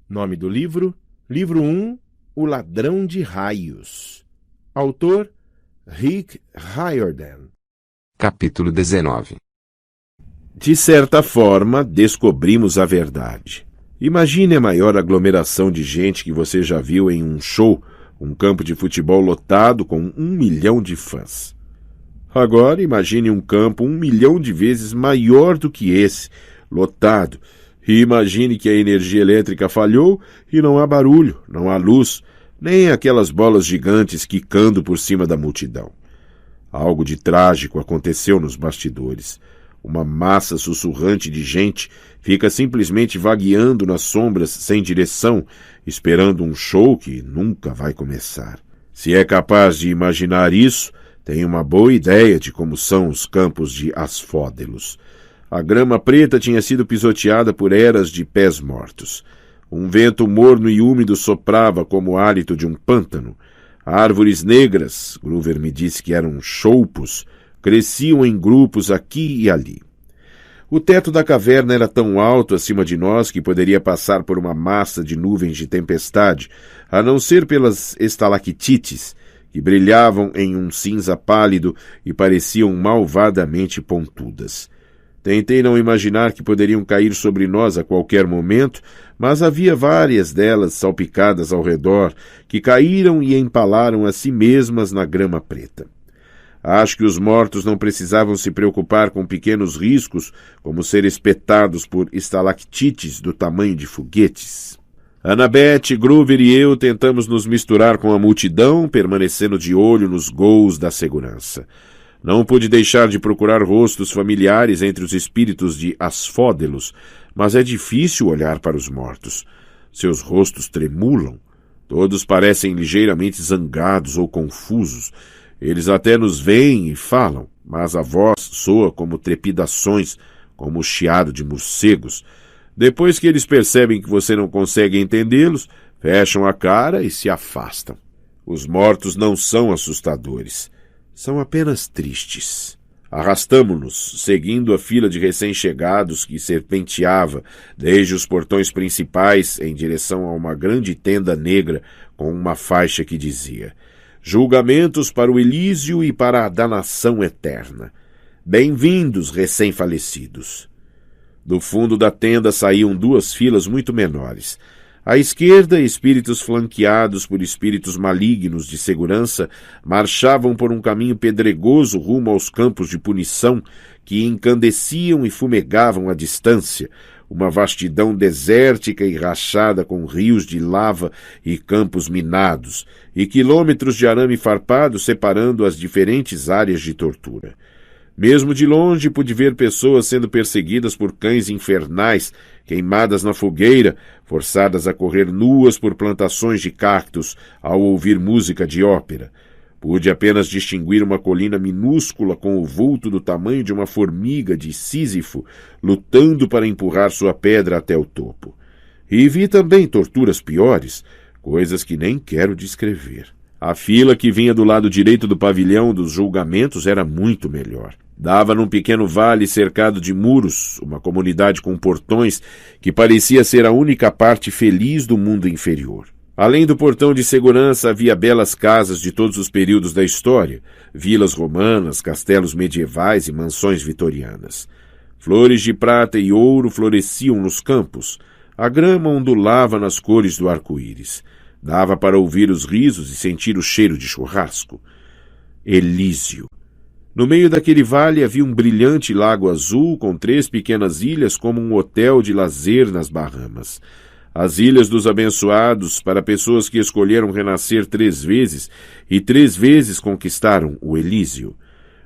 Nome do livro: Livro 1, O Ladrão de Raios. Autor: Rick Riordan. Capítulo 19. De certa forma, descobrimos a verdade. Imagine a maior aglomeração de gente que você já viu em um show, um campo de futebol lotado com 1 milhão de fãs. Agora imagine um campo 1 milhão de vezes maior do que esse, lotado, e imagine que a energia elétrica falhou e não há barulho, não há luz, nem aquelas bolas gigantes quicando por cima da multidão. Algo de trágico aconteceu nos bastidores. Uma massa sussurrante de gente fica simplesmente vagueando nas sombras sem direção, esperando um show que nunca vai começar. Se é capaz de imaginar isso, tem uma boa ideia de como são os campos de Asfódelos. A grama preta tinha sido pisoteada por eras de pés mortos. Um vento morno e úmido soprava como o hálito de um pântano. Árvores negras, Groover me disse que eram choupos, cresciam em grupos aqui e ali. O teto da caverna era tão alto acima de nós que poderia passar por uma massa de nuvens de tempestade, a não ser pelas estalactites, que brilhavam em um cinza pálido e pareciam malvadamente pontudas. Tentei não imaginar que poderiam cair sobre nós a qualquer momento, mas havia várias delas salpicadas ao redor, que caíram e empalaram a si mesmas na grama preta. Acho que os mortos não precisavam se preocupar com pequenos riscos, como ser espetados por estalactites do tamanho de foguetes. Annabeth, Groover e eu tentamos nos misturar com a multidão, permanecendo de olho nos gols da segurança. Não pude deixar de procurar rostos familiares entre os espíritos de Asfódelos, mas é difícil olhar para os mortos. Seus rostos tremulam. Todos parecem ligeiramente zangados ou confusos. Eles até nos veem e falam, mas a voz soa como trepidações, como o chiado de morcegos. Depois que eles percebem que você não consegue entendê-los, fecham a cara e se afastam. Os mortos não são assustadores. São apenas tristes. Arrastamo-nos, seguindo a fila de recém-chegados que serpenteava desde os portões principais em direção a uma grande tenda negra com uma faixa que dizia: julgamentos para o Elísio e para a danação eterna. Bem-vindos, recém-falecidos. Do fundo da tenda saíam 2 filas muito menores. À esquerda, espíritos flanqueados por espíritos malignos de segurança marchavam por um caminho pedregoso rumo aos campos de punição que incandesciam e fumegavam à distância, uma vastidão desértica e rachada com rios de lava e campos minados, e quilômetros de arame farpado separando as diferentes áreas de tortura. Mesmo de longe pude ver pessoas sendo perseguidas por cães infernais, queimadas na fogueira, forçadas a correr nuas por plantações de cactos ao ouvir música de ópera. Pude apenas distinguir uma colina minúscula com o vulto do tamanho de uma formiga de Sísifo, lutando para empurrar sua pedra até o topo. E vi também torturas piores, coisas que nem quero descrever. A fila que vinha do lado direito do pavilhão dos julgamentos era muito melhor. Dava num pequeno vale cercado de muros, uma comunidade com portões que parecia ser a única parte feliz do mundo inferior. Além do portão de segurança, havia belas casas de todos os períodos da história, vilas romanas, castelos medievais e mansões vitorianas. Flores de prata e ouro floresciam nos campos. A grama ondulava nas cores do arco-íris. Dava para ouvir os risos e sentir o cheiro de churrasco. Elísio. No meio daquele vale havia um brilhante lago azul com 3 pequenas ilhas como um hotel de lazer nas Bahamas. As Ilhas dos Abençoados para pessoas que escolheram renascer 3 vezes e 3 vezes conquistaram o Elísio.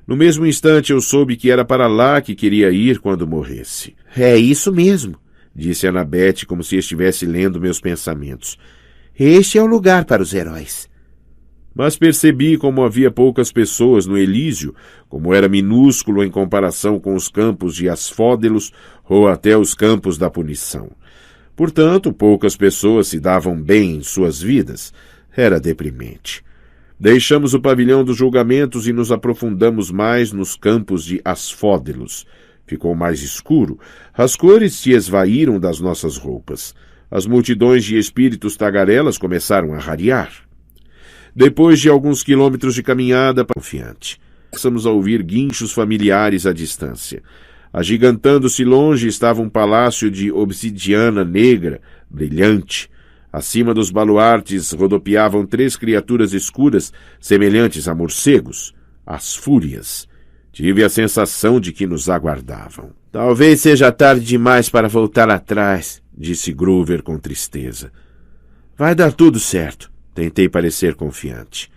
No mesmo instante eu soube que era para lá que queria ir quando morresse. É isso mesmo, disse Annabeth como se estivesse lendo meus pensamentos. Este é o lugar para os heróis. Mas percebi como havia poucas pessoas no Elísio, como era minúsculo em comparação com os campos de Asfódelos ou até os campos da punição. Portanto, poucas pessoas se davam bem em suas vidas. Era deprimente. Deixamos o pavilhão dos julgamentos e nos aprofundamos mais nos campos de Asfódelos. Ficou mais escuro. As cores se esvaíram das nossas roupas. As multidões de espíritos tagarelas começaram a rarear. Depois de alguns quilômetros de caminhada confiante, começamos a ouvir guinchos familiares à distância. Agigantando-se longe estava um palácio de obsidiana negra, brilhante. Acima dos baluartes rodopiavam 3 criaturas escuras, semelhantes a morcegos, as fúrias. Tive a sensação de que nos aguardavam. Talvez seja tarde demais para voltar atrás, disse Groover com tristeza. Vai dar tudo certo, tentei parecer confiante.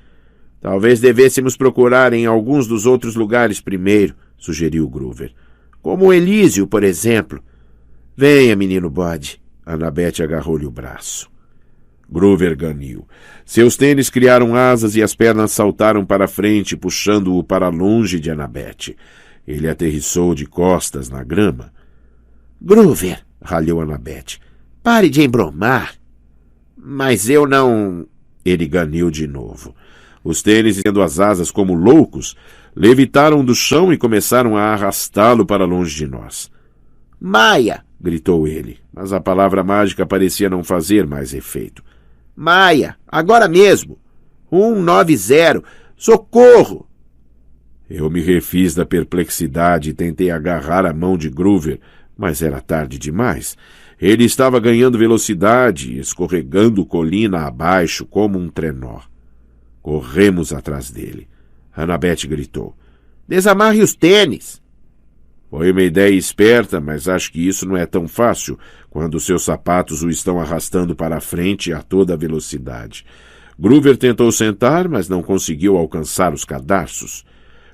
Talvez devêssemos procurar em alguns dos outros lugares primeiro, sugeriu Groover. Como o Elísio, por exemplo. Venha, menino bode. Annabeth agarrou-lhe o braço. Groover ganiu. Seus tênis criaram asas e as pernas saltaram para frente, puxando-o para longe de Annabeth. Ele aterrissou de costas na grama. Groover, ralhou Annabeth. Pare de embromar. Mas eu não... Ele ganiu de novo. Os tênis, tendo as asas como loucos, levitaram do chão e começaram a arrastá-lo para longe de nós. Maia! Gritou ele, mas a palavra mágica parecia não fazer mais efeito. Maia! Agora mesmo! 190! Socorro! Eu me refiz da perplexidade e tentei agarrar a mão de Groover, mas era tarde demais. Ele estava ganhando velocidade, escorregando colina abaixo como um trenó. Corremos atrás dele. Annabeth gritou. Desamarre os tênis! Foi uma ideia esperta, mas acho que isso não é tão fácil quando seus sapatos o estão arrastando para a frente a toda velocidade. Groover tentou sentar, mas não conseguiu alcançar os cadarços.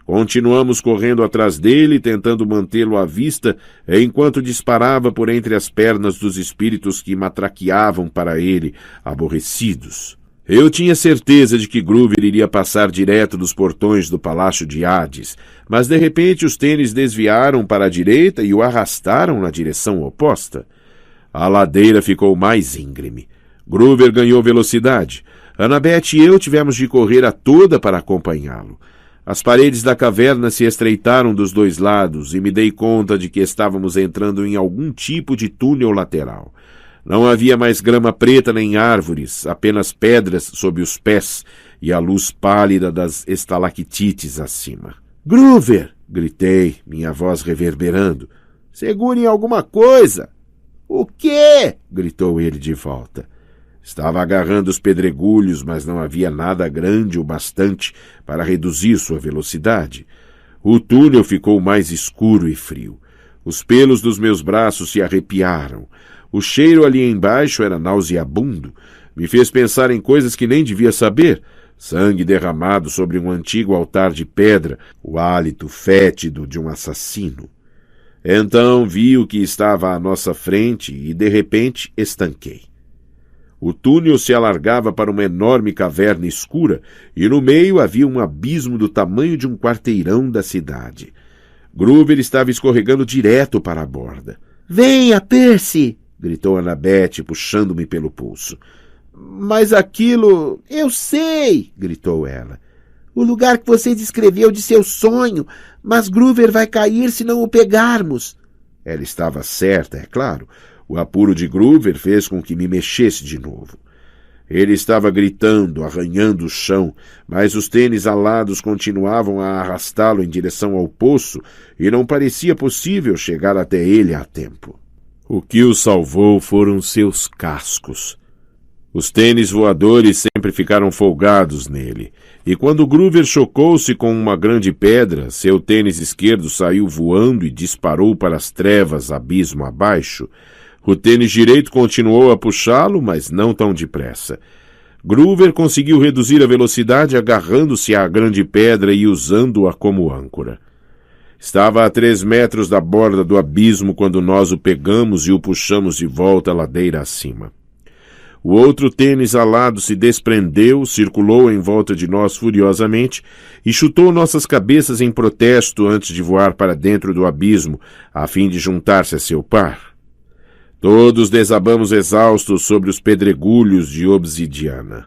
Continuamos correndo atrás dele, tentando mantê-lo à vista, enquanto disparava por entre as pernas dos espíritos que matraqueavam para ele, aborrecidos. Eu tinha certeza de que Groover iria passar direto dos portões do Palácio de Hades, mas de repente os tênis desviaram para a direita e o arrastaram na direção oposta. A ladeira ficou mais íngreme. Groover ganhou velocidade. Annabeth e eu tivemos de correr a toda para acompanhá-lo. As paredes da caverna se estreitaram dos dois lados e me dei conta de que estávamos entrando em algum tipo de túnel lateral. Não havia mais grama preta nem árvores, apenas pedras sob os pés e a luz pálida das estalactites acima. Groover! Gritei, minha voz reverberando. Segure em alguma coisa! O quê? Gritou ele de volta. Estava agarrando os pedregulhos, mas não havia nada grande o bastante para reduzir sua velocidade. O túnel ficou mais escuro e frio. Os pelos dos meus braços se arrepiaram. O cheiro ali embaixo era nauseabundo. Me fez pensar em coisas que nem devia saber. Sangue derramado sobre um antigo altar de pedra, o hálito fétido de um assassino. Então vi o que estava à nossa frente e, de repente, estanquei. O túnel se alargava para uma enorme caverna escura e no meio havia um abismo do tamanho de um quarteirão da cidade. Groover estava escorregando direto para a borda. — Venha, Percy! Gritou Annabeth, puxando-me pelo pulso. — Mas aquilo... — Eu sei! Gritou ela. — O lugar que você descreveu de seu sonho, mas Groover vai cair se não o pegarmos. Ela estava certa, é claro. O apuro de Groover fez com que me mexesse de novo. Ele estava gritando, arranhando o chão, mas os tênis alados continuavam a arrastá-lo em direção ao poço e não parecia possível chegar até ele a tempo. O que o salvou foram seus cascos. Os tênis voadores sempre ficaram folgados nele, e quando Groover chocou-se com uma grande pedra, seu tênis esquerdo saiu voando e disparou para as trevas abismo abaixo. O tênis direito continuou a puxá-lo, mas não tão depressa. Groover conseguiu reduzir a velocidade agarrando-se à grande pedra e usando-a como âncora. Estava a 3 metros da borda do abismo quando nós o pegamos e o puxamos de volta a ladeira acima. O outro tênis alado se desprendeu, circulou em volta de nós furiosamente e chutou nossas cabeças em protesto antes de voar para dentro do abismo, a fim de juntar-se a seu par. Todos desabamos exaustos sobre os pedregulhos de obsidiana.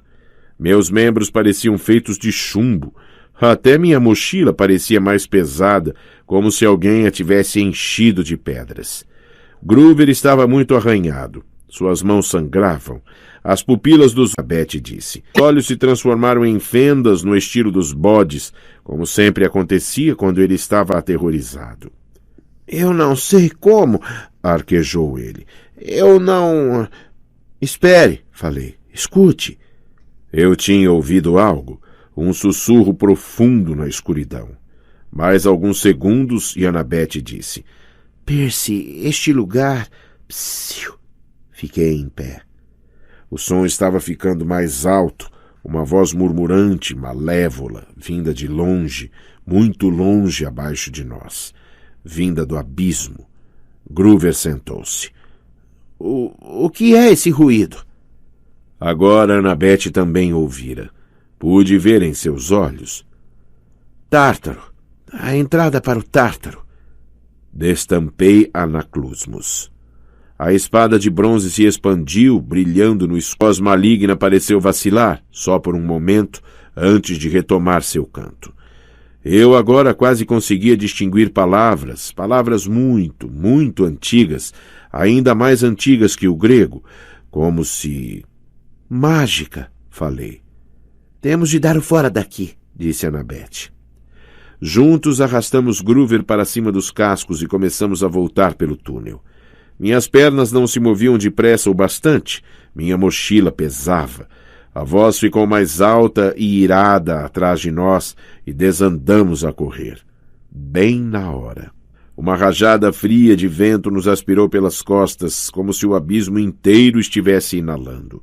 Meus membros pareciam feitos de chumbo. Até minha mochila parecia mais pesada, como se alguém a tivesse enchido de pedras. Groover estava muito arranhado. Suas mãos sangravam. As pupilas dos... Annabeth disse. Os olhos se transformaram em fendas no estilo dos bodes, como sempre acontecia quando ele estava aterrorizado. Eu não sei como, arquejou ele. Eu não... Espere, falei. Escute. Eu tinha ouvido algo, um sussurro profundo na escuridão. Mais alguns segundos e Annabeth disse. Percy, este lugar... Psiu. Fiquei em pé. O som estava ficando mais alto, uma voz murmurante, malévola, vinda de longe, muito longe abaixo de nós, vinda do abismo. Groover sentou-se. O que é esse ruído? Agora Annabeth também ouvira. Pude ver em seus olhos. Tártaro. A entrada para o Tártaro. Destampei Anaclusmus. A espada de bronze se expandiu, brilhando no escuro. A voz maligna pareceu vacilar, só por um momento, antes de retomar seu canto. Eu agora quase conseguia distinguir palavras muito, muito antigas, ainda mais antigas que o grego, como se... Mágica, falei. Temos de dar o fora daqui, disse Annabeth. Juntos arrastamos Groover para cima dos cascos e começamos a voltar pelo túnel. Minhas pernas não se moviam depressa o bastante, minha mochila pesava. A voz ficou mais alta e irada atrás de nós e desandamos a correr. Bem na hora. Uma rajada fria de vento nos aspirou pelas costas, como se o abismo inteiro estivesse inalando.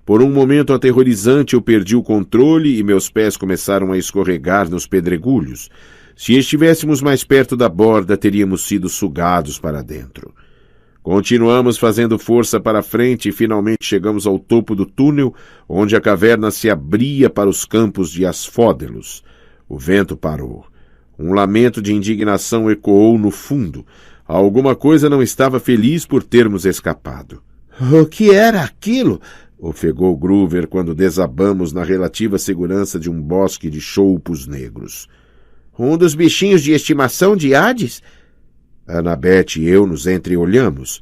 Por um momento aterrorizante eu perdi o controle e meus pés começaram a escorregar nos pedregulhos. Se estivéssemos mais perto da borda, teríamos sido sugados para dentro. Continuamos fazendo força para frente e finalmente chegamos ao topo do túnel, onde a caverna se abria para os campos de Asfódelos. O vento parou. Um lamento de indignação ecoou no fundo. Alguma coisa não estava feliz por termos escapado. O que era aquilo? Ofegou Groover quando desabamos na relativa segurança de um bosque de choupos negros. Um dos bichinhos de estimação de Hades? Annabeth e eu nos entreolhamos.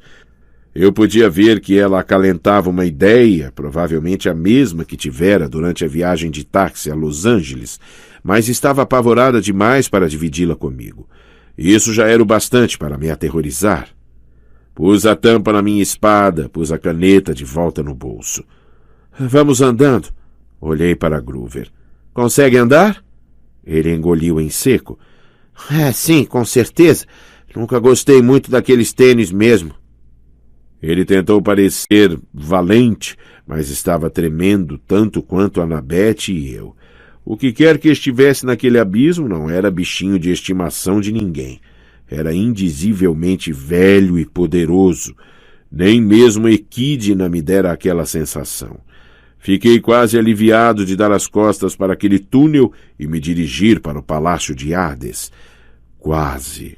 Eu podia ver que ela acalentava uma ideia, provavelmente a mesma que tivera durante a viagem de táxi a Los Angeles, mas estava apavorada demais para dividi-la comigo. Isso já era o bastante para me aterrorizar. Pus a tampa na minha espada, pus a caneta de volta no bolso. Vamos andando. Olhei para Groover. Consegue andar? Ele engoliu em seco. Sim, com certeza. Nunca gostei muito daqueles tênis mesmo. Ele tentou parecer valente, mas estava tremendo tanto quanto Annabeth e eu. O que quer que estivesse naquele abismo não era bichinho de estimação de ninguém. Era indizivelmente velho e poderoso. Nem mesmo Equidna me dera aquela sensação. Fiquei quase aliviado de dar as costas para aquele túnel e me dirigir para o palácio de Hades. Quase.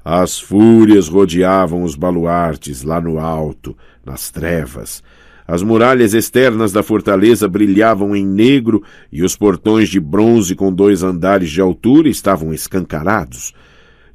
As fúrias rodeavam os baluartes lá no alto, nas trevas. As muralhas externas da fortaleza brilhavam em negro e os portões de bronze com 2 andares de altura estavam escancarados.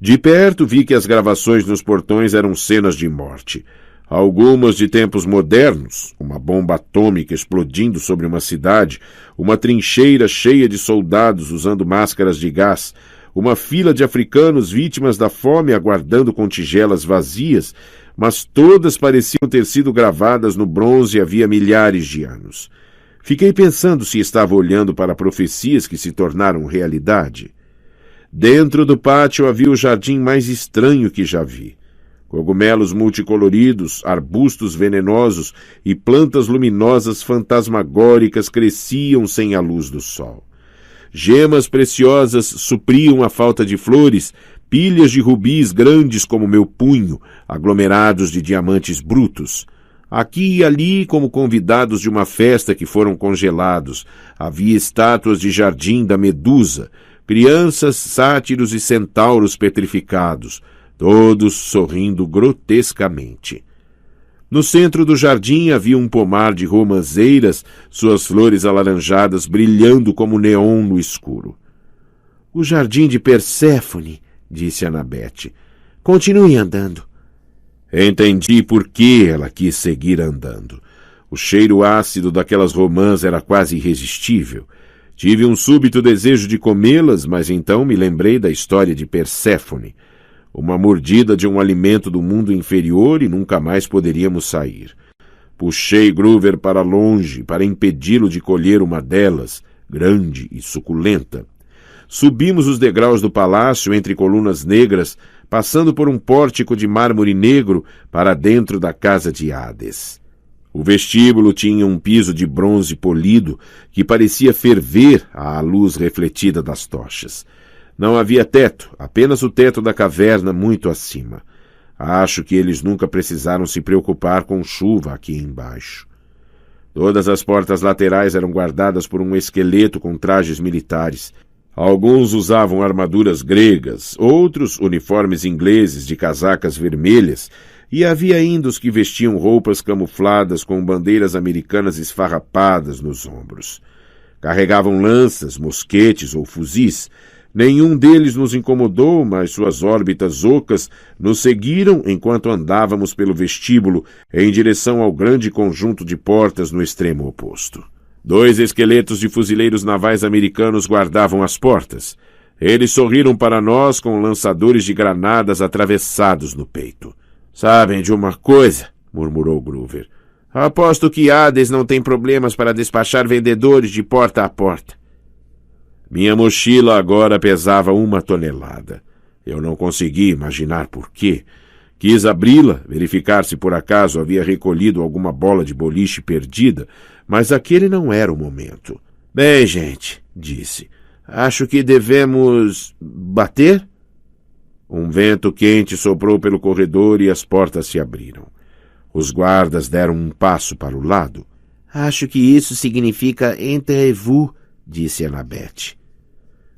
De perto vi que as gravações nos portões eram cenas de morte. Algumas de tempos modernos, uma bomba atômica explodindo sobre uma cidade, uma trincheira cheia de soldados usando máscaras de gás, uma fila de africanos vítimas da fome aguardando com tigelas vazias, mas todas pareciam ter sido gravadas no bronze havia milhares de anos. Fiquei pensando se estava olhando para profecias que se tornaram realidade. Dentro do pátio havia o jardim mais estranho que já vi. Cogumelos multicoloridos, arbustos venenosos e plantas luminosas fantasmagóricas cresciam sem a luz do sol. Gemas preciosas supriam a falta de flores, pilhas de rubis grandes como meu punho, aglomerados de diamantes brutos. Aqui e ali, como convidados de uma festa que foram congelados, havia estátuas de jardim da Medusa, crianças, sátiros e centauros petrificados, todos sorrindo grotescamente. No centro do jardim havia um pomar de romãzeiras, suas flores alaranjadas brilhando como neon no escuro. O jardim de Perséfone, disse Annabeth. Continue andando. Entendi por que ela quis seguir andando. O cheiro ácido daquelas romãs era quase irresistível. Tive um súbito desejo de comê-las, mas então me lembrei da história de Perséfone. Uma mordida de um alimento do mundo inferior e nunca mais poderíamos sair. Puxei Groover para longe, para impedi-lo de colher uma delas, grande e suculenta. Subimos os degraus do palácio entre colunas negras, passando por um pórtico de mármore negro para dentro da casa de Hades. O vestíbulo tinha um piso de bronze polido que parecia ferver à luz refletida das tochas. Não havia teto, apenas o teto da caverna muito acima. Acho que eles nunca precisaram se preocupar com chuva aqui embaixo. Todas as portas laterais eram guardadas por um esqueleto com trajes militares. Alguns usavam armaduras gregas, outros uniformes ingleses de casacas vermelhas, e havia ainda os que vestiam roupas camufladas com bandeiras americanas esfarrapadas nos ombros. Carregavam lanças, mosquetes ou fuzis. Nenhum deles nos incomodou, mas suas órbitas ocas nos seguiram enquanto andávamos pelo vestíbulo em direção ao grande conjunto de portas no extremo oposto. 2 esqueletos de fuzileiros navais americanos guardavam as portas. Eles sorriram para nós com lançadores de granadas atravessados no peito. "Sabem de uma coisa?" murmurou Groover. "Aposto que Hades não tem problemas para despachar vendedores de porta a porta." Minha mochila agora pesava 1 tonelada. Eu não conseguia imaginar por quê. Quis abri-la, verificar se por acaso havia recolhido alguma bola de boliche perdida, mas aquele não era o momento. "Bem, gente", disse, "acho que devemos bater?" Um vento quente soprou pelo corredor e as portas se abriram. Os guardas deram um passo para o lado. "Acho que isso significa entrez-vous", disse Annabeth.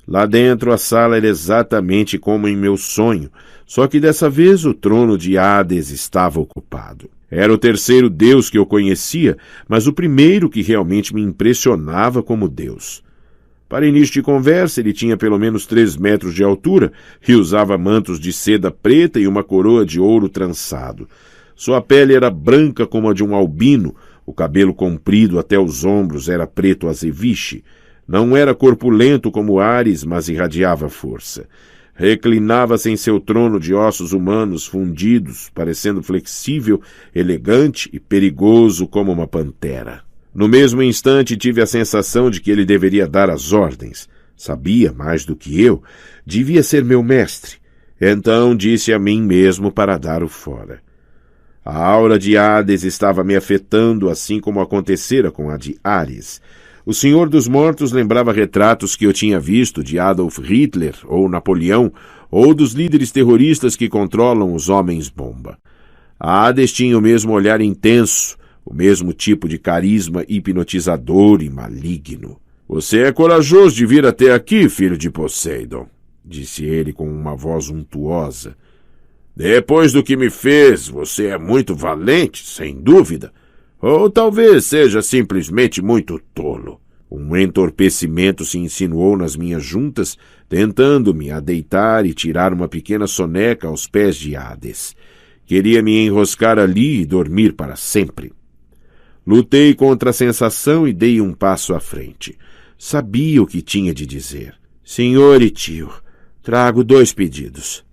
Lá dentro a sala era exatamente como em meu sonho, só que dessa vez o trono de Hades estava ocupado. Era o terceiro deus que eu conhecia, mas o primeiro que realmente me impressionava como deus. Para início de conversa, ele tinha pelo menos 3 metros de altura e usava mantos de seda preta e uma coroa de ouro trançado. Sua pele era branca como a de um albino, o cabelo comprido até os ombros era preto azeviche. Não era corpulento como Ares, mas irradiava força. Reclinava-se em seu trono de ossos humanos fundidos, parecendo flexível, elegante e perigoso como uma pantera. No mesmo instante tive a sensação de que ele deveria dar as ordens. Sabia mais do que eu. Devia ser meu mestre. Então disse a mim mesmo para dar o fora. A aura de Hades estava me afetando, assim como acontecera com a de Ares. O Senhor dos Mortos lembrava retratos que eu tinha visto de Adolf Hitler ou Napoleão, ou dos líderes terroristas que controlam os homens-bomba. A Hades tinha o mesmo olhar intenso, o mesmo tipo de carisma hipnotizador e maligno. "Você é corajoso de vir até aqui, filho de Poseidon", disse ele com uma voz untuosa. "Depois do que me fez, você é muito valente, sem dúvida. Ou talvez seja simplesmente muito tolo." Um entorpecimento se insinuou nas minhas juntas, tentando-me a deitar e tirar uma pequena soneca aos pés de Hades. Queria me enroscar ali e dormir para sempre. Lutei contra a sensação e dei um passo à frente. Sabia o que tinha de dizer. "Senhor e tio, trago 2 pedidos."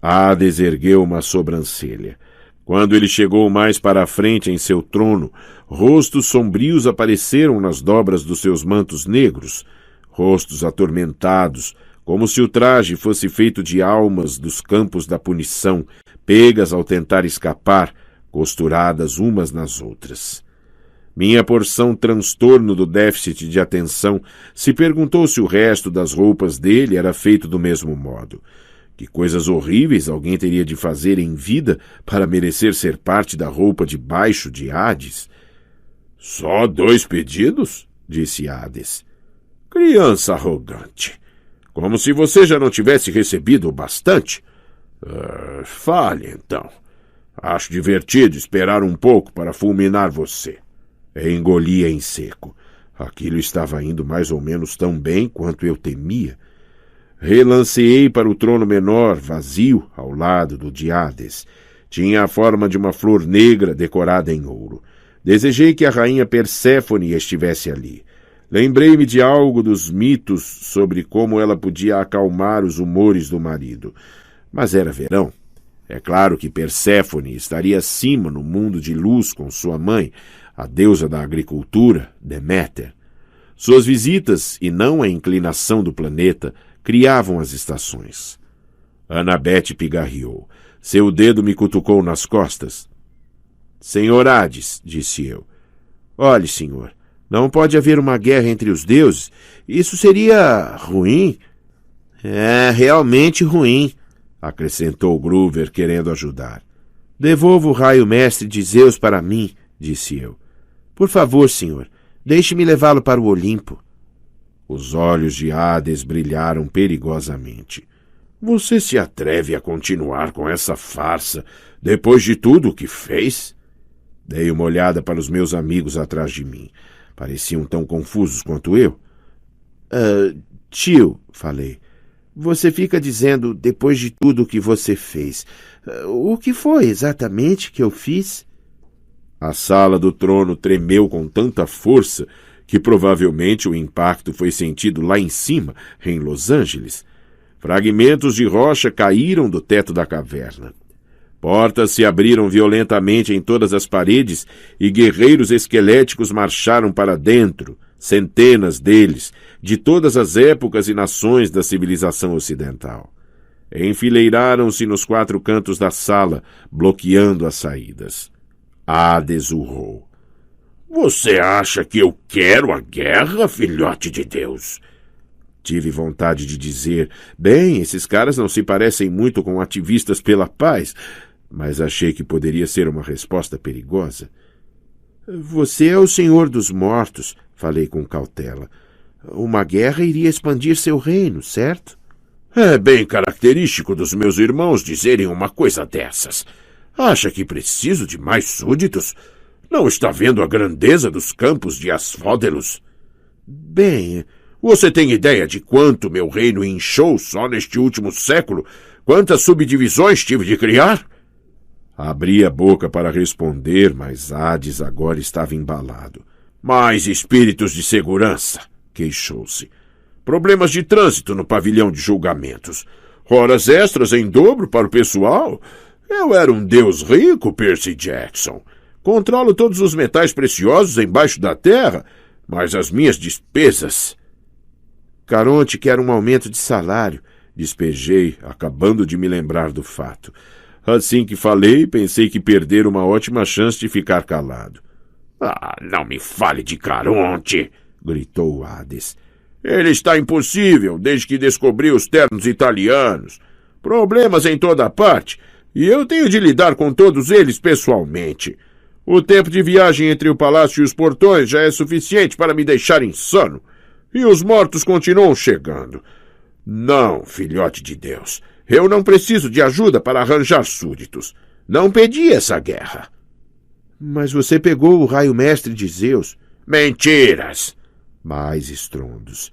Hades ergueu uma sobrancelha. Quando ele chegou mais para a frente em seu trono, rostos sombrios apareceram nas dobras dos seus mantos negros, rostos atormentados, como se o traje fosse feito de almas dos campos da punição, pegas ao tentar escapar, costuradas umas nas outras. Minha porção transtorno do déficit de atenção se perguntou se o resto das roupas dele era feito do mesmo modo. Que coisas horríveis alguém teria de fazer em vida para merecer ser parte da roupa de baixo de Hades? "Só 2 pedidos?" disse Hades. "Criança arrogante. Como se você já não tivesse recebido o bastante. Fale, então. Acho divertido esperar um pouco para fulminar você." Engolia em seco. Aquilo estava indo mais ou menos tão bem quanto eu temia. Relanceei para o trono menor, vazio, ao lado do de Hades. Tinha a forma de uma flor negra decorada em ouro. Desejei que a rainha Perséfone estivesse ali. Lembrei-me de algo dos mitos sobre como ela podia acalmar os humores do marido. Mas era verão. É claro que Perséfone estaria acima no mundo de luz com sua mãe, a deusa da agricultura, Deméter. Suas visitas, e não a inclinação do planeta, criavam as estações. Annabeth pigarreou. Seu dedo me cutucou nas costas. Senhor Hades, disse eu. Olhe, senhor, não pode haver uma guerra entre os deuses. Isso seria ruim. É realmente ruim, acrescentou Groover, querendo ajudar. Devolva o raio mestre de Zeus para mim, disse eu. Por favor, senhor, deixe-me levá-lo para o Olimpo. Os olhos de Hades brilharam perigosamente. Você se atreve a continuar com essa farsa depois de tudo o que fez? Dei uma olhada para os meus amigos atrás de mim. Pareciam tão confusos quanto eu. Tio, falei, você fica dizendo depois de tudo o que você fez. O que foi exatamente que eu fiz? A sala do trono tremeu com tanta força que provavelmente o impacto foi sentido lá em cima, em Los Angeles. Fragmentos de rocha caíram do teto da caverna. Portas se abriram violentamente em todas as paredes e guerreiros esqueléticos marcharam para dentro, centenas deles, de todas as épocas e nações da civilização ocidental. Enfileiraram-se nos 4 cantos da sala, bloqueando as saídas. Hades urrou. Você acha que eu quero a guerra, filhote de Deus? Tive vontade de dizer, bem, esses caras não se parecem muito com ativistas pela paz, mas achei que poderia ser uma resposta perigosa. Você é o senhor dos mortos, falei com cautela. Uma guerra iria expandir seu reino, certo? É bem característico dos meus irmãos dizerem uma coisa dessas. Acha que preciso de mais súditos? Não está vendo a grandeza dos campos de Asfódelos? Bem, você tem ideia de quanto meu reino inchou só neste último século? Quantas subdivisões tive de criar? Abri a boca para responder, mas Hades agora estava embalado. Mais espíritos de segurança, queixou-se. Problemas de trânsito no pavilhão de julgamentos. Horas extras em dobro para o pessoal? Eu era um deus rico, Percy Jackson. Controlo todos os metais preciosos embaixo da terra, mas as minhas despesas... Caronte quer um aumento de salário, despejei, acabando de me lembrar do fato. Assim que falei, pensei que perder uma ótima chance de ficar calado. Ah, não me fale de Caronte, gritou Hades. Ele está impossível desde que descobri os ternos italianos. Problemas em toda parte, e eu tenho de lidar com todos eles pessoalmente. O tempo de viagem entre o palácio e os portões já é suficiente para me deixar insano. E os mortos continuam chegando. Não, filhote de Deus, eu não preciso de ajuda para arranjar súditos. Não pedi essa guerra. Mas você pegou o raio mestre de Zeus. Mentiras! Mais estrondos.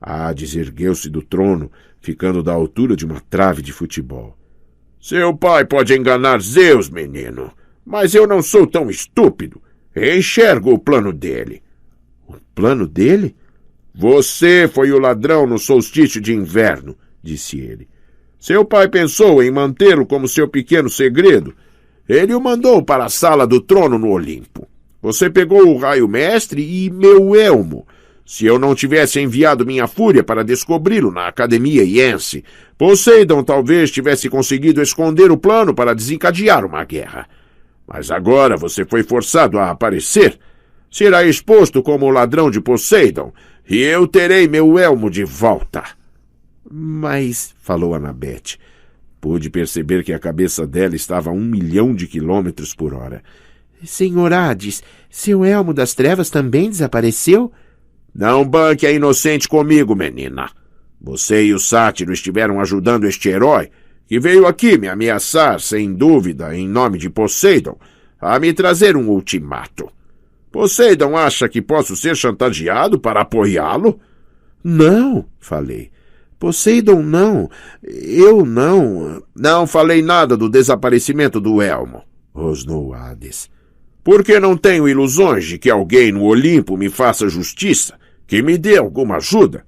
Hades ergueu-se do trono, ficando da altura de uma trave de futebol. Seu pai pode enganar Zeus, menino, mas eu não sou tão estúpido. Enxergo o plano dele. O plano dele? Você foi o ladrão no solstício de inverno, disse ele. Seu pai pensou em mantê-lo como seu pequeno segredo. Ele o mandou para a sala do trono no Olimpo. Você pegou o raio mestre e meu elmo. Se eu não tivesse enviado minha fúria para descobri-lo na Academia Iense, Poseidon talvez tivesse conseguido esconder o plano para desencadear uma guerra. Mas agora você foi forçado a aparecer. Será exposto como o ladrão de Poseidon, e eu terei meu elmo de volta. Mas, falou Annabeth, pude perceber que a cabeça dela estava a 1 milhão de quilômetros por hora. Senhor Hades, seu elmo das trevas também desapareceu? Não banque a inocente comigo, menina. Você e o sátiro estiveram ajudando este herói, que veio aqui me ameaçar, sem dúvida, em nome de Poseidon, a me trazer um ultimato. Poseidon acha que posso ser chantageado para apoiá-lo? Não, falei. Poseidon não. Eu não. Não falei nada do desaparecimento do elmo, rosnou Hades. Porque não tenho ilusões de que alguém no Olimpo me faça justiça, que me dê alguma ajuda.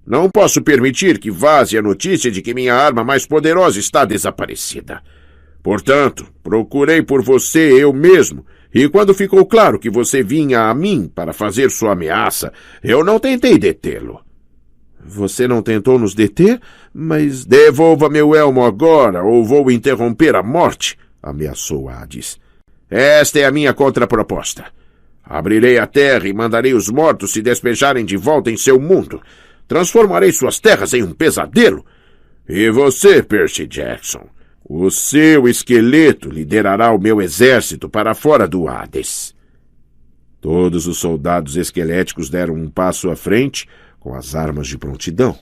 Não posso permitir que vaze a notícia de que minha arma mais poderosa está desaparecida. Portanto, procurei por você eu mesmo, e quando ficou claro que você vinha a mim para fazer sua ameaça, eu não tentei detê-lo. Você não tentou nos deter? Mas... Devolva meu elmo agora, ou vou interromper a morte, ameaçou Hades. Esta é a minha contraproposta. Abrirei a terra e mandarei os mortos se despejarem de volta em seu mundo. Transformarei suas terras em um pesadelo. E você, Percy Jackson, o seu esqueleto liderará o meu exército para fora do Hades. Todos os soldados esqueléticos deram um passo à frente, com as armas de prontidão.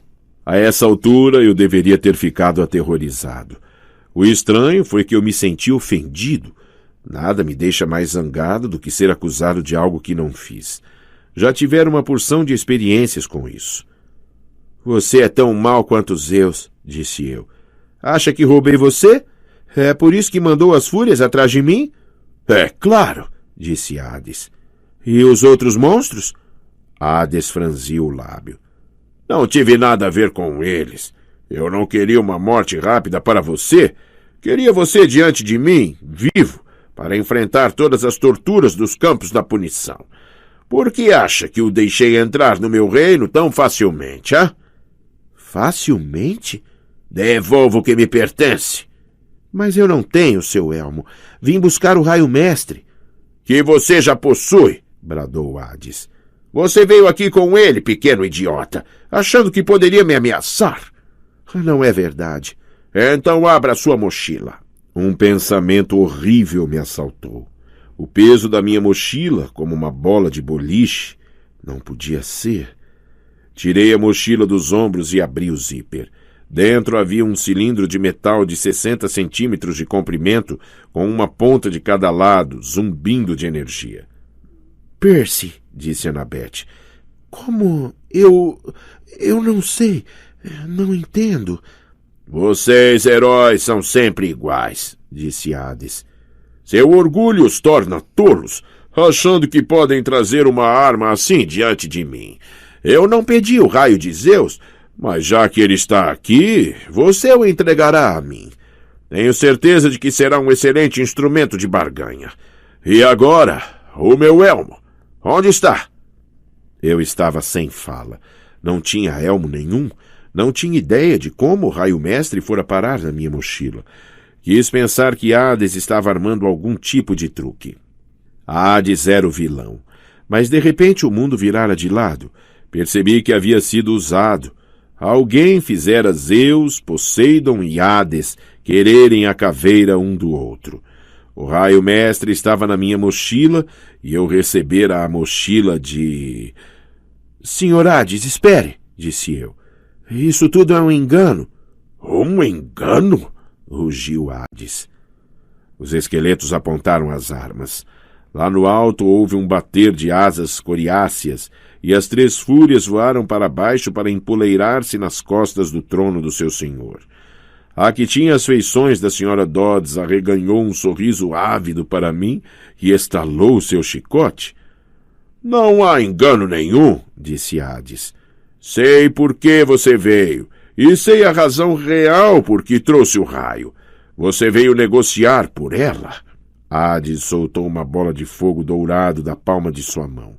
A essa altura eu deveria ter ficado aterrorizado. O estranho foi que eu me senti ofendido. Nada me deixa mais zangado do que ser acusado de algo que não fiz. Já tivera uma porção de experiências com isso. Você é tão mau quanto Zeus, disse eu. Acha que roubei você? É por isso que mandou as fúrias atrás de mim? É claro, disse Hades. E os outros monstros? Hades franziu o lábio. Não tive nada a ver com eles. Eu não queria uma morte rápida para você. Queria você diante de mim, vivo, para enfrentar todas as torturas dos campos da punição. Por que acha que o deixei entrar no meu reino tão facilmente, hã? Facilmente? Devolva o que me pertence. Mas eu não tenho seu elmo. Vim buscar o raio mestre. Que você já possui, bradou Hades. Você veio aqui com ele, pequeno idiota, achando que poderia me ameaçar. Não é verdade. Então abra sua mochila. Um pensamento horrível me assaltou. O peso da minha mochila, como uma bola de boliche, não podia ser. Tirei a mochila dos ombros e abri o zíper. Dentro havia um cilindro de metal de 60 centímetros de comprimento, com uma ponta de cada lado, zumbindo de energia. Percy, disse Annabeth, como eu não sei, não entendo. Vocês, heróis, são sempre iguais, disse Hades. Seu orgulho os torna tolos, achando que podem trazer uma arma assim diante de mim. Eu não pedi o raio de Zeus, mas já que ele está aqui, você o entregará a mim. Tenho certeza de que será um excelente instrumento de barganha. E agora, o meu elmo. Onde está? Eu estava sem fala. Não tinha elmo nenhum. Não tinha ideia de como o raio mestre fora parar na minha mochila. Quis pensar que Hades estava armando algum tipo de truque. Hades era o vilão. Mas de repente o mundo virara de lado. Percebi que havia sido usado. Alguém fizera Zeus, Poseidon e Hades quererem a caveira um do outro. O raio mestre estava na minha mochila e eu recebera a mochila de... Senhor Hades, espere, disse eu. Isso tudo é um engano. Um engano? Rugiu Hades. Os esqueletos apontaram as armas. Lá no alto houve um bater de asas coriáceas e as três fúrias voaram para baixo para empoleirar-se nas costas do trono do seu senhor. A que tinha as feições da senhora Dodds arreganhou um sorriso ávido para mim e estalou seu chicote. Não há engano nenhum, disse Hades. Sei por que você veio, e sei a razão real por que trouxe o raio. Você veio negociar por ela. Hades soltou uma bola de fogo dourado da palma de sua mão.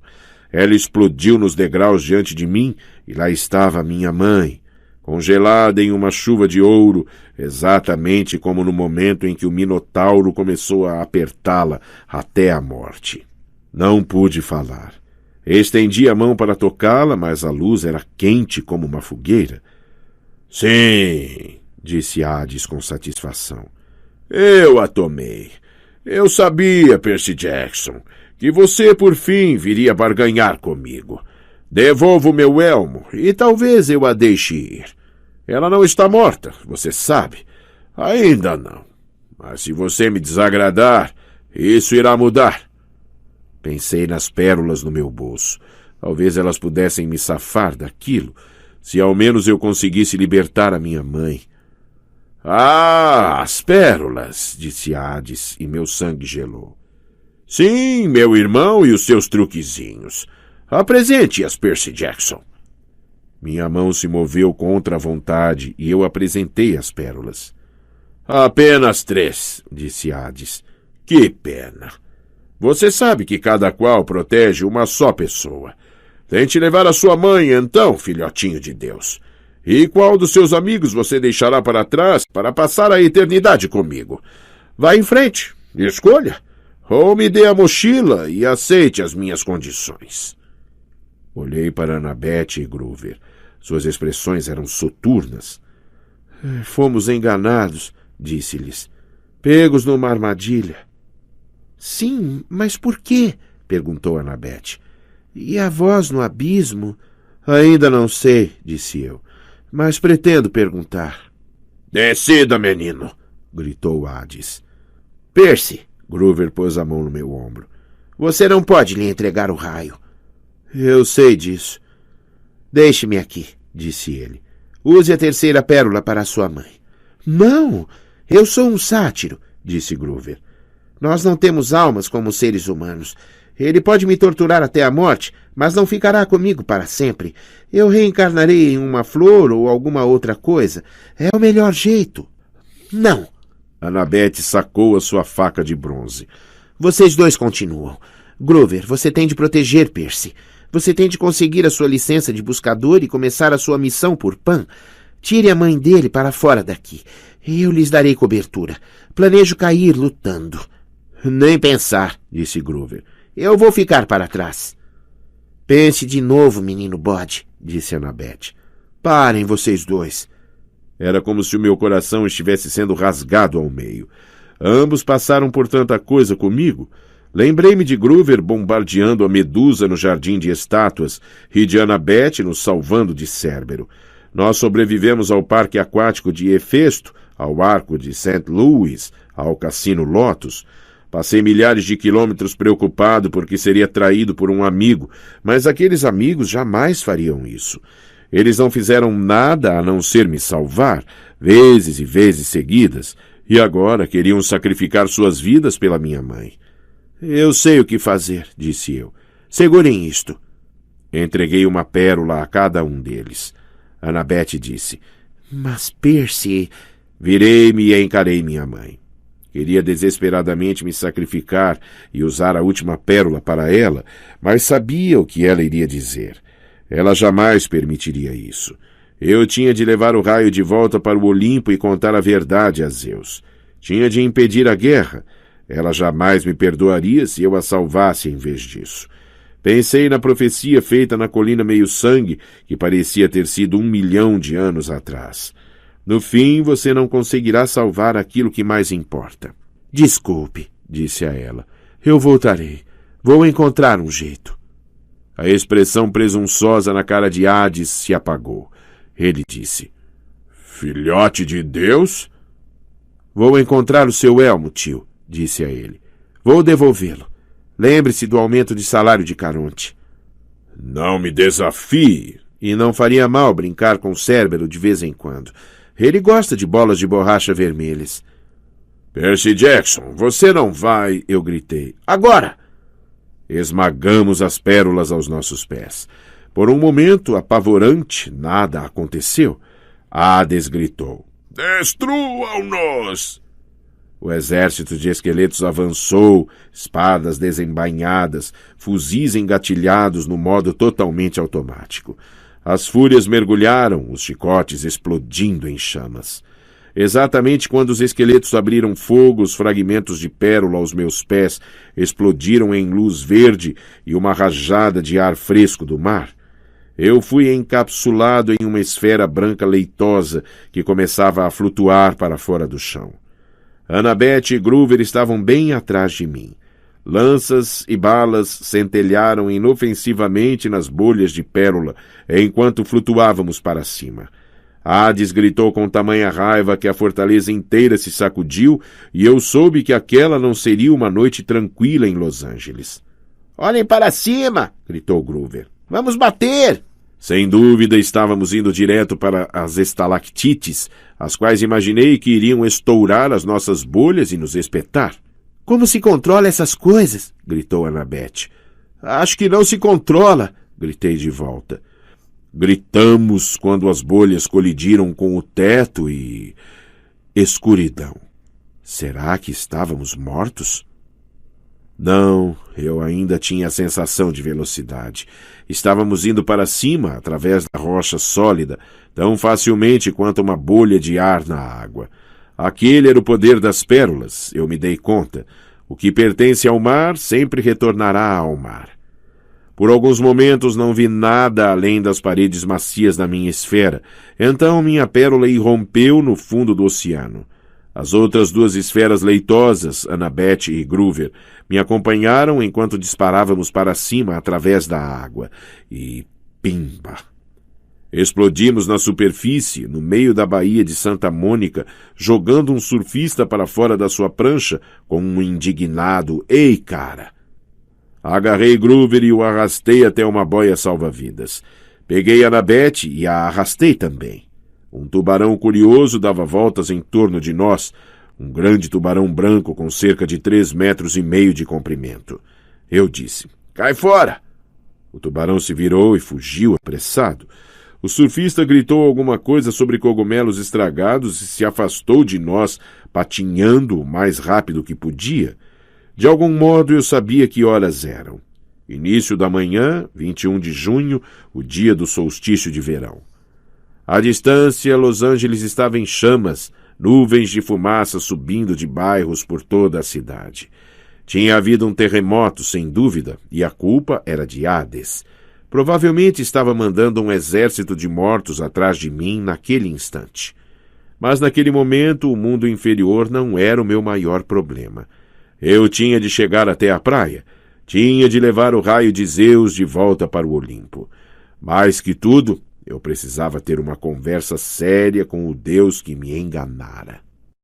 Ela explodiu nos degraus diante de mim, e lá estava minha mãe, congelada em uma chuva de ouro, exatamente como no momento em que o Minotauro começou a apertá-la até a morte. Não pude falar. Estendi a mão para tocá-la, mas a luz era quente como uma fogueira. Sim, disse Hades com satisfação. Eu a tomei. Eu sabia, Percy Jackson, que você por fim viria barganhar comigo. Devolvo o meu elmo e talvez eu a deixe ir. Ela não está morta, você sabe. Ainda não. Mas se você me desagradar, isso irá mudar. Pensei nas pérolas no meu bolso. Talvez elas pudessem me safar daquilo. Se ao menos eu conseguisse libertar a minha mãe. Ah, as pérolas, disse Hades, e meu sangue gelou. Sim, meu irmão e os seus truquezinhos. Apresente-as, Percy Jackson. Minha mão se moveu contra a vontade e eu apresentei as pérolas. Apenas 3, disse Hades. Que pena. Você sabe que cada qual protege uma só pessoa. Tente levar a sua mãe, então, filhotinho de Deus. E qual dos seus amigos você deixará para trás para passar a eternidade comigo? Vá em frente, escolha. Ou me dê a mochila e aceite as minhas condições. Olhei para Annabeth e Groover. Suas expressões eram soturnas. Fomos enganados, disse-lhes. Pegos numa armadilha. Sim, mas por quê? Perguntou Annabeth. E a voz no abismo? Ainda não sei, disse eu, mas pretendo perguntar. Decida, menino, gritou Hades. Percy, Groover pôs a mão no meu ombro. Você não pode lhe entregar o raio. Eu sei disso. Deixe-me aqui, disse ele. Use a terceira pérola para a sua mãe. Não, eu sou um sátiro, disse Groover. Nós não temos almas como seres humanos. Ele pode me torturar até a morte, mas não ficará comigo para sempre. Eu reencarnarei em uma flor ou alguma outra coisa. É o melhor jeito. Não. Annabeth sacou a sua faca de bronze. Vocês dois continuam. Groover, você tem de proteger Percy. Você tem de conseguir a sua licença de buscador e começar a sua missão por Pan. Tire a mãe dele para fora daqui. Eu lhes darei cobertura. Planejo cair lutando. Nem pensar, disse Groover. Eu vou ficar para trás. Pense de novo, menino bode, disse Annabeth. Parem, vocês dois. Era como se o meu coração estivesse sendo rasgado ao meio. Ambos passaram por tanta coisa comigo. Lembrei-me de Groover bombardeando a Medusa no Jardim de Estátuas e de Annabeth nos salvando de Cérbero. Nós sobrevivemos ao Parque Aquático de Hefesto, ao Arco de St. Louis, ao Cassino Lotus. Passei milhares de quilômetros preocupado porque seria traído por um amigo, mas aqueles amigos jamais fariam isso. Eles não fizeram nada a não ser me salvar, vezes e vezes seguidas, e agora queriam sacrificar suas vidas pela minha mãe. Eu sei o que fazer, disse eu. Segurem isto. Entreguei uma pérola a cada um deles. Annabeth disse, mas Percy... Virei-me e encarei minha mãe. Queria desesperadamente me sacrificar e usar a última pérola para ela, mas sabia o que ela iria dizer. Ela jamais permitiria isso. Eu tinha de levar o raio de volta para o Olimpo e contar a verdade a Zeus. Tinha de impedir a guerra. Ela jamais me perdoaria se eu a salvasse em vez disso. Pensei na profecia feita na Colina Meio-Sangue, que parecia ter sido 1 milhão de anos atrás. No fim, você não conseguirá salvar aquilo que mais importa. Desculpe, disse a ela. Eu voltarei. Vou encontrar um jeito. A expressão presunçosa na cara de Hades se apagou. Ele disse, filhote de Deus? Vou encontrar o seu elmo, tio, disse a ele. Vou devolvê-lo. Lembre-se do aumento de salário de Caronte. Não me desafie. E não faria mal brincar com Cérbero de vez em quando. Ele gosta de bolas de borracha vermelhas. Percy Jackson, você não vai... Eu gritei. Agora! Esmagamos as pérolas aos nossos pés. Por um momento apavorante, nada aconteceu. Hades gritou. Destruam-nos! O exército de esqueletos avançou, espadas desembainhadas, fuzis engatilhados no modo totalmente automático. As fúrias mergulharam, os chicotes explodindo em chamas. Exatamente quando os esqueletos abriram fogo, os fragmentos de pérola aos meus pés explodiram em luz verde e uma rajada de ar fresco do mar. Eu fui encapsulado em uma esfera branca leitosa que começava a flutuar para fora do chão. Annabeth e Groover estavam bem atrás de mim. Lanças e balas centelharam inofensivamente nas bolhas de pérola enquanto flutuávamos para cima. Hades gritou com tamanha raiva que a fortaleza inteira se sacudiu e eu soube que aquela não seria uma noite tranquila em Los Angeles. — Olhem para cima! — gritou Groover. — Vamos bater! Sem dúvida, estávamos indo direto para as estalactites, as quais imaginei que iriam estourar as nossas bolhas e nos espetar. Como se controla essas coisas? Gritou Annabeth. Acho que não se controla, gritei de volta. Gritamos quando as bolhas colidiram com o teto e... escuridão. Será que estávamos mortos? Não, eu ainda tinha a sensação de velocidade. Estávamos indo para cima, através da rocha sólida, tão facilmente quanto uma bolha de ar na água. Aquele era o poder das pérolas, eu me dei conta. O que pertence ao mar sempre retornará ao mar. Por alguns momentos não vi nada além das paredes macias da minha esfera. Então minha pérola irrompeu no fundo do oceano. As outras duas esferas leitosas, Annabeth e Groover, me acompanharam enquanto disparávamos para cima através da água. E pimba! Explodimos na superfície, no meio da baía de Santa Mônica, jogando um surfista para fora da sua prancha com um indignado "Ei, cara!". Agarrei Groover e o arrastei até uma boia salva-vidas. Peguei Annabeth e a arrastei também. Um tubarão curioso dava voltas em torno de nós, um grande tubarão branco com cerca de 3,5 metros de comprimento. Eu disse, "Cai fora!". O tubarão se virou e fugiu apressado. O surfista gritou alguma coisa sobre cogumelos estragados e se afastou de nós, patinhando o mais rápido que podia. De algum modo eu sabia que horas eram. Início da manhã, 21 de junho, o dia do solstício de verão. À distância, Los Angeles estava em chamas, nuvens de fumaça subindo de bairros por toda a cidade. Tinha havido um terremoto, sem dúvida, e a culpa era de Hades. Provavelmente estava mandando um exército de mortos atrás de mim naquele instante. Mas naquele momento o mundo inferior não era o meu maior problema. Eu tinha de chegar até a praia. Tinha de levar o raio de Zeus de volta para o Olimpo. Mais que tudo, eu precisava ter uma conversa séria com o Deus que me enganara.